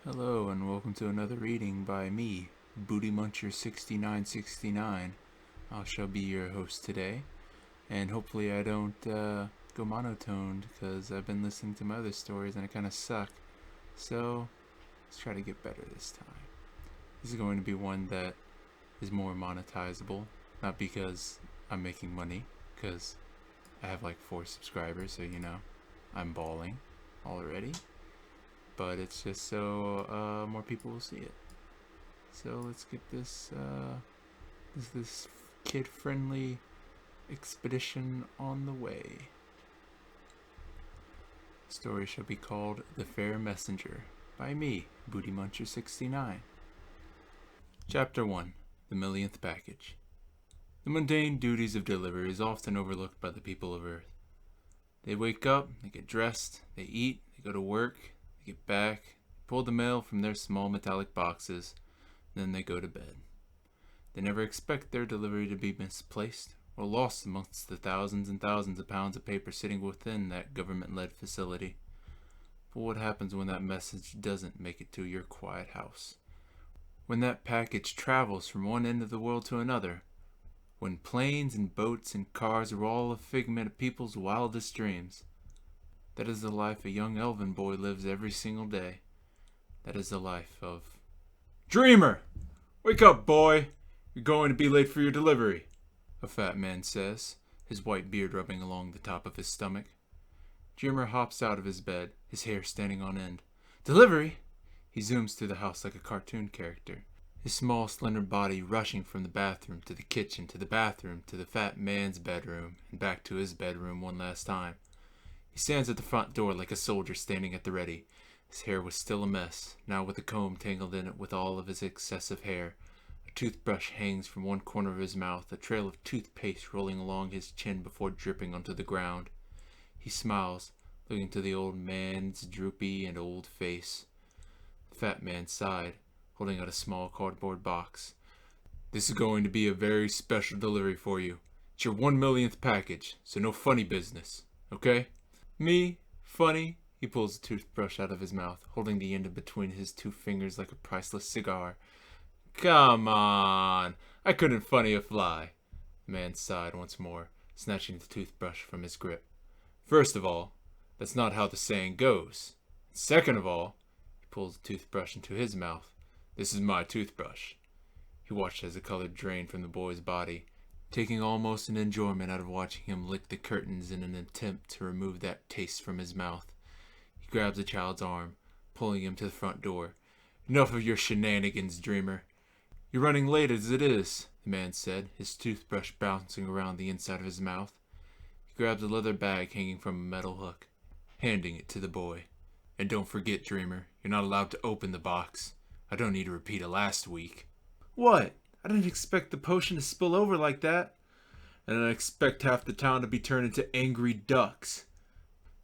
Hello and welcome to another reading by me, Booty Muncher 6969. I shall be your host today, and hopefully I don't go monotoned because I've been listening to my other stories and I kind of suck. So let's try to get better this time. This is going to be one that is more monetizable, not because I'm making money, because I have like 4 subscribers, so I'm balling already. But it's just so more people will see it. So let's get this kid-friendly expedition on the way. The story shall be called The Fair Messenger by me, Booty Muncher 69. Chapter 1: The Millionth Package. The mundane duties of delivery is often overlooked by the people of Earth. They wake up, they get dressed, they eat, they go to work, they get back, pull the mail from their small metallic boxes, then they go to bed. They never expect their delivery to be misplaced or lost amongst the thousands and thousands of pounds of paper sitting within that government-led facility. But what happens when that message doesn't make it to your quiet house? When that package travels from one end of the world to another? When planes and boats and cars are all a figment of people's wildest dreams? That is the life a young elven boy lives every single day. That is the life of... "Dreamer! Wake up, boy! You're going to be late for your delivery," a fat man says, his white beard rubbing along the top of his stomach. Dreamer hops out of his bed, his hair standing on end. "Delivery?" He zooms through the house like a cartoon character, his small, slender body rushing from the bathroom to the kitchen to the bathroom to the fat man's bedroom and back to his bedroom one last time. He stands at the front door like a soldier standing at the ready. His hair was still a mess, now with a comb tangled in it with all of his excessive hair. A toothbrush hangs from one corner of his mouth, a trail of toothpaste rolling along his chin before dripping onto the ground. He smiles, looking to the old man's droopy and old face. The fat man sighed, holding out a small cardboard box. "This is going to be a very special delivery for you. It's your 1 millionth package, so no funny business, okay?" "Me? Funny?" He pulls the toothbrush out of his mouth, holding the end of between his 2 fingers like a priceless cigar. "Come on! I couldn't funny a fly." The man sighed once more, snatching the toothbrush from his grip. "First of all, that's not how the saying goes. Second of all," he pulls the toothbrush into his mouth, "this is my toothbrush." He watched as the color drained from the boy's body, taking almost an enjoyment out of watching him lick the curtains in an attempt to remove that taste from his mouth. He grabs the child's arm, pulling him to the front door. "Enough of your shenanigans, Dreamer. You're running late as it is," the man said, his toothbrush bouncing around the inside of his mouth. He grabs a leather bag hanging from a metal hook, handing it to the boy. "And don't forget, Dreamer, you're not allowed to open the box. I don't need to repeat of last week." "What? I didn't expect the potion to spill over like that." "And I expect half the town to be turned into angry ducks."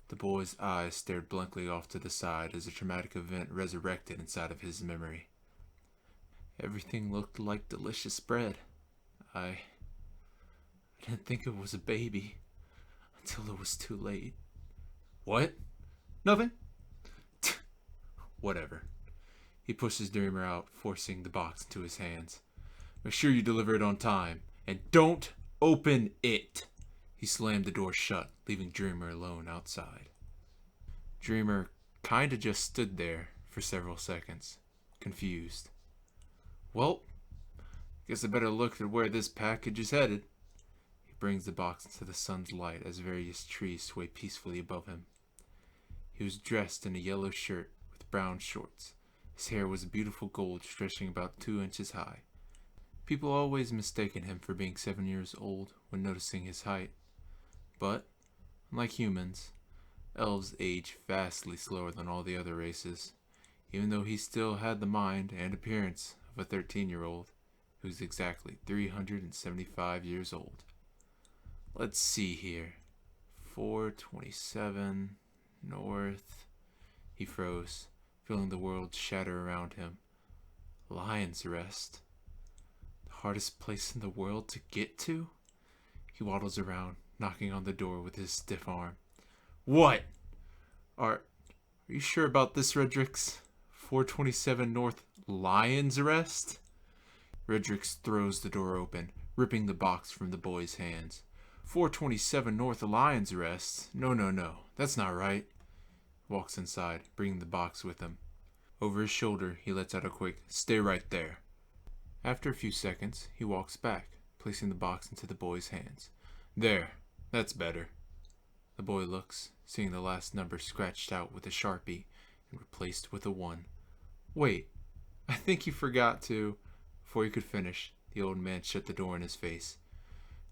The boy's eyes stared blankly off to the side as a traumatic event resurrected inside of his memory. Everything looked like delicious bread. I didn't think it was a baby until it was too late. "What? Nothing?" "Whatever." He pushes Dreamer out, forcing the box into his hands. "Make sure you deliver it on time, and don't open it." He slammed the door shut, leaving Dreamer alone outside. Dreamer kinda just stood there for several seconds, confused. "Well, guess I better look at where this package is headed." He brings the box into the sun's light as various trees sway peacefully above him. He was dressed in a yellow shirt with brown shorts. His hair was beautiful gold, stretching about 2 inches high. People always mistaken him for being 7 years old when noticing his height. But, unlike humans, elves age vastly slower than all the other races, even though he still had the mind and appearance of a 13-year-old who was exactly 375 years old. Let's see here. 427 north. He froze, feeling the world shatter around him. Lion's Rest. The hardest place in the world to get to? He waddles around, knocking on the door with his stiff arm. "What? Are you sure about this, Redrix?" 427 North Lion's Arrest? Redrix throws the door open, ripping the box from the boy's hands. 427 North Lion's Arrest? No, that's not right. Walks inside, bringing the box with him. Over his shoulder, he lets out a quick, "Stay right there." After a few seconds, he walks back, placing the box into the boy's hands. "There, that's better." The boy looks, seeing the last number scratched out with a Sharpie and replaced with a 1. "Wait, I think you forgot to..." Before he could finish, the old man shut the door in his face.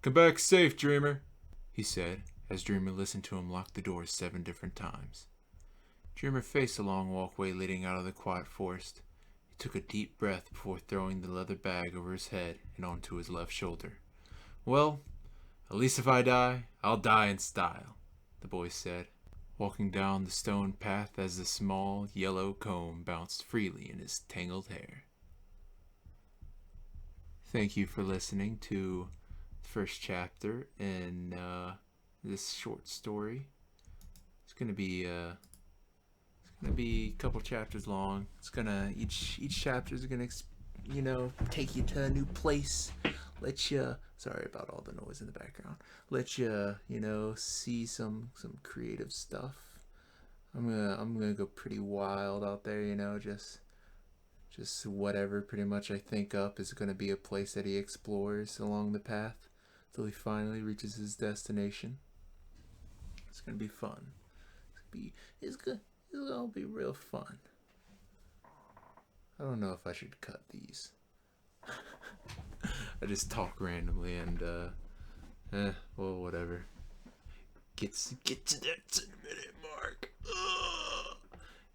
"Come back safe, Dreamer," he said, as Dreamer listened to him lock the door 7 different times. Dreamer faced a long walkway leading out of the quiet forest. He took a deep breath before throwing the leather bag over his head and onto his left shoulder. "Well, at least if I die, I'll die in style," the boy said, walking down the stone path as the small yellow comb bounced freely in his tangled hair. Thank you for listening to the first chapter in this short story. It's gonna be a couple chapters long. It's gonna each chapter is gonna take you to a new place. Let you, sorry about all the noise in the background. Let you see some creative stuff. I'm gonna go pretty wild out there. Just whatever pretty much I think up is gonna be a place that he explores along the path till he finally reaches his destination. It's gonna be fun. It's gonna be real fun. I don't know if I should cut these. I just talk randomly and well, whatever. Get to that 10-minute mark.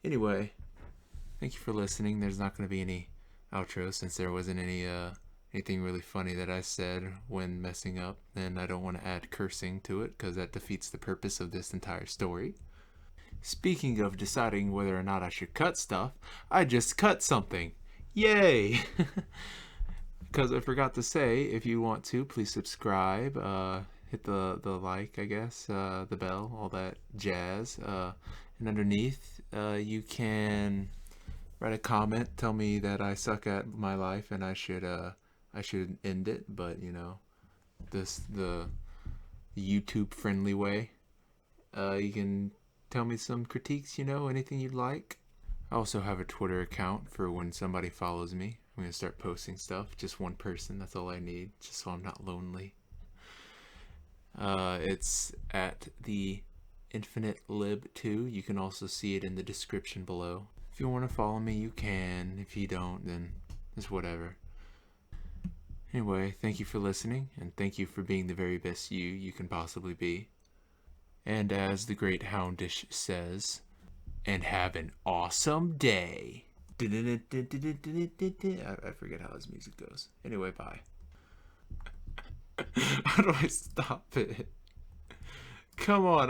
Anyway, thank you for listening. There's not going to be any outro since there wasn't anything really funny that I said when messing up, and I don't want to add cursing to it because that defeats the purpose of this entire story. Speaking of deciding whether or not I should cut stuff, I just cut something. Yay! Because I forgot to say, if you want to, please subscribe, hit the like, I guess, the bell, all that jazz. And underneath, you can write a comment, tell me that I suck at my life and I should end it, but the YouTube friendly way. You can tell me some critiques, anything you'd like. I also have a Twitter account for when somebody follows me. I'm going to start posting stuff. Just one person, that's all I need, just so I'm not lonely. It's at the Infinite Lib 2. You can also see it in the description below. If you want to follow me, you can. If you don't, then it's whatever. Anyway, thank you for listening, and thank you for being the very best you can possibly be. And as the great Houndish says, and have an awesome day. I forget how his music goes. Anyway, bye. How do I stop it? Come on.